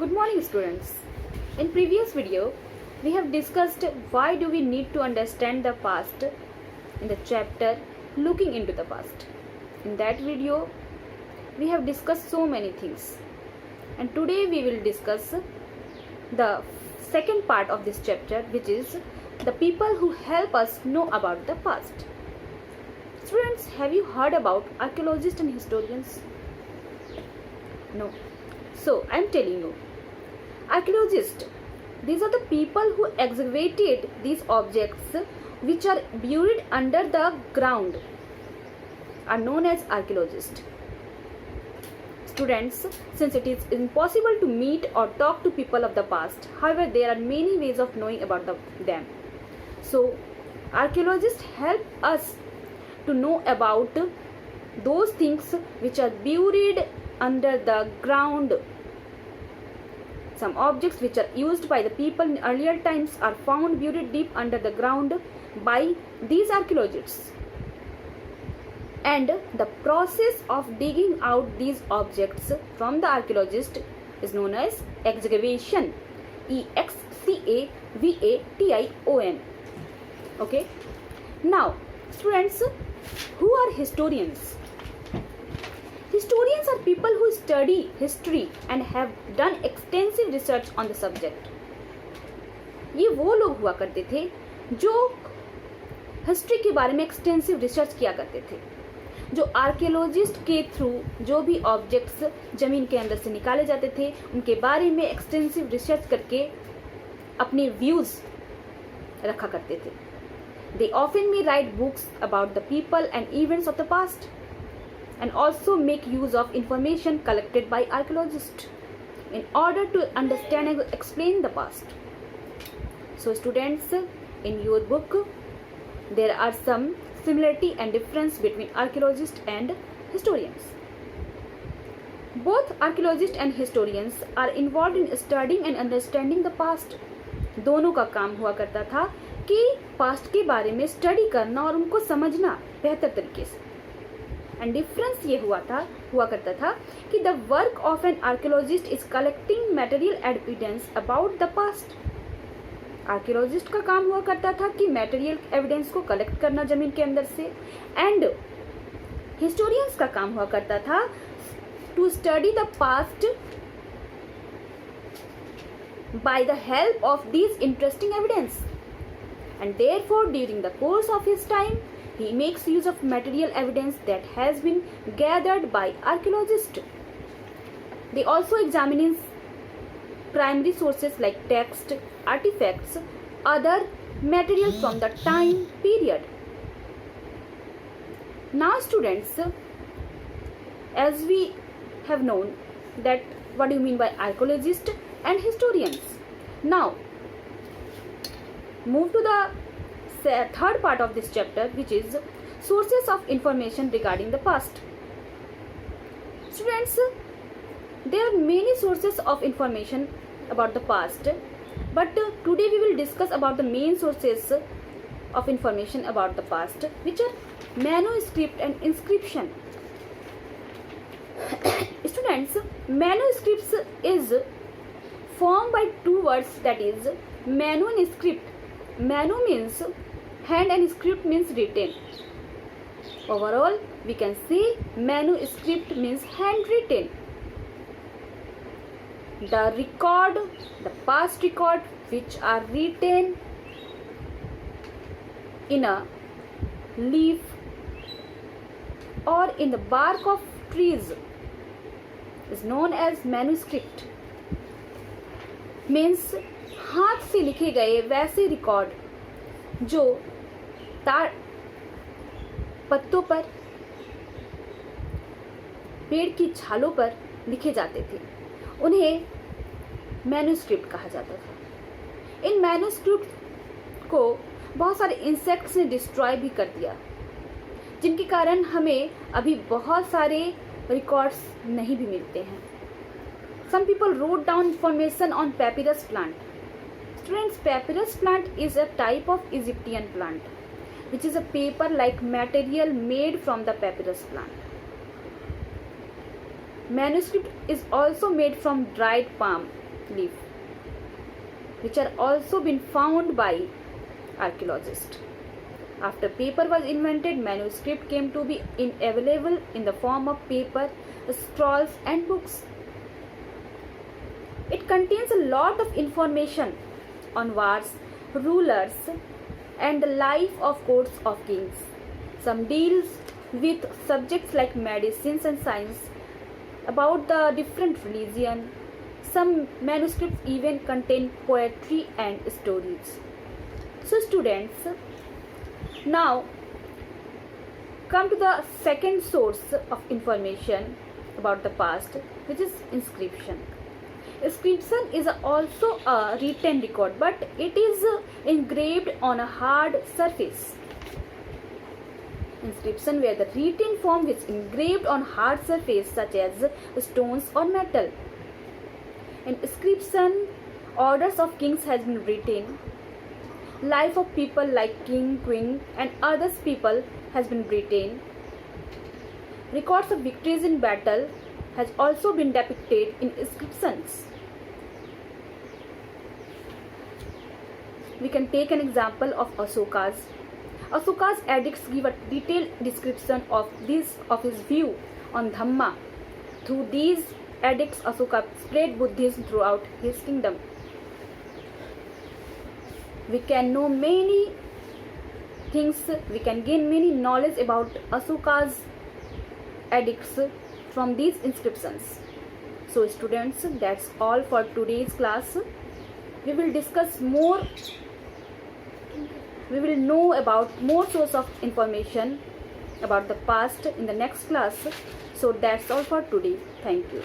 Good morning students. In previous video, we have discussed why do we need to understand the past in the chapter looking into the past. In that video, we have discussed so many things. And today we will discuss the second part of this chapter, which is the people who help us know about the past. Students, have you heard about archaeologists and historians? No. So, I am telling you. Archaeologists, these are the people who excavated these objects which are buried under the ground, are known as archaeologists. Students, since it is impossible to meet or talk to people of the past, however, there are many ways of knowing about them. So, archaeologists help us to know about those things which are buried under the ground. Some objects which are used by the people in earlier times are found buried deep under the ground by these archaeologists. And the process of digging out these objects from the archaeologist is known as excavation. Excavation. Okay. Now, students, who are historians? Historians are people who study history and have done extensive research on the subject. ये वो लोग हुआ करते थे जो history के बारे में एक्सटेंसिव रिसर्च किया करते थे, जो आर्कियोलॉजिस्ट के थ्रू जो भी ऑब्जेक्ट्स जमीन के अंदर से निकाले जाते थे उनके बारे में एक्सटेंसिव रिसर्च करके अपने व्यूज रखा करते थे. They often may write books about the people and events of the past and also make use of information collected by archaeologists in order to understand and explain the past. So students, in your book there are some similarity and difference between archaeologists and historians. Both archaeologists and historians are involved in studying and understanding the past. दोनों का काम हुआ करता था कि past के बारे में स्टडी करना और उनको समझना बेहतर तरीके से. एंड डिफरेंस ये हुआ करता था कि the work of an archaeologist is collecting material evidence about the past. Archaeologist का काम हुआ करता था कि मटेरियल एविडेंस को कलेक्ट करना जमीन के अंदर से, एंड हिस्टोरियंस का काम हुआ करता था to study the past by the help of these interesting evidence. And therefore, during the course of his time, he makes use of material evidence that has been gathered by archaeologists. They also examine primary sources like text, artifacts, other material from the time period. Now students, as we have known that what do you mean by archaeologist and historians. Now move to the third part of this chapter, which is sources of information regarding the past. Students, there are many sources of information about the past, but today we will discuss about the main sources of information about the past, which are manuscript and inscription. Students, manuscripts is formed by two words, that is manu and script. Manu means hand and script means written. Overall, we can say manuscript means handwritten. The record, the past record which are written in a leaf or in the bark of trees is known as manuscript. Means हाथ से लिखे गए वैसे record जो पत्तों पर, पेड़ की छालों पर लिखे जाते थे, उन्हें मैन्युस्क्रिप्ट कहा जाता था. इन मैन्युस्क्रिप्ट को बहुत सारे इंसेक्ट्स ने डिस्ट्रॉय भी कर दिया, जिनके कारण हमें अभी बहुत सारे रिकॉर्ड्स नहीं भी मिलते हैं. Some people wrote down information on papyrus plant. Students, papyrus plant is a type of Egyptian plant, which is a paper-like material made from the papyrus plant. Manuscript is also made from dried palm leaf, which are also been found by archaeologists. After paper was invented, manuscript came to be available in the form of paper, scrolls and books. It contains a lot of information on wars, rulers and the life of courts of kings. Some deals with subjects like medicines and science, about the different religion. Some manuscripts even contain poetry and stories. So students, now come to the second source of information about the past, which is inscription. Inscription is also a written record, but it is engraved on a hard surface. Inscription were the written form which engraved on hard surface such as stones or metal. In inscription, orders of kings has been written. Life of people like king, queen and others people has been written. Records of victories in battle has also been depicted in inscriptions. We can take an example of Ashoka's. Ashoka's edicts give a detailed description of his view on Dhamma. Through these edicts, Ashoka spread Buddhism throughout his kingdom. We can know many things, we can gain many knowledge about Ashoka's edicts from these inscriptions. So students, that's all for today's class. We will discuss more. We will know about more source of information about the past in the next class. So that's all for today. Thank you.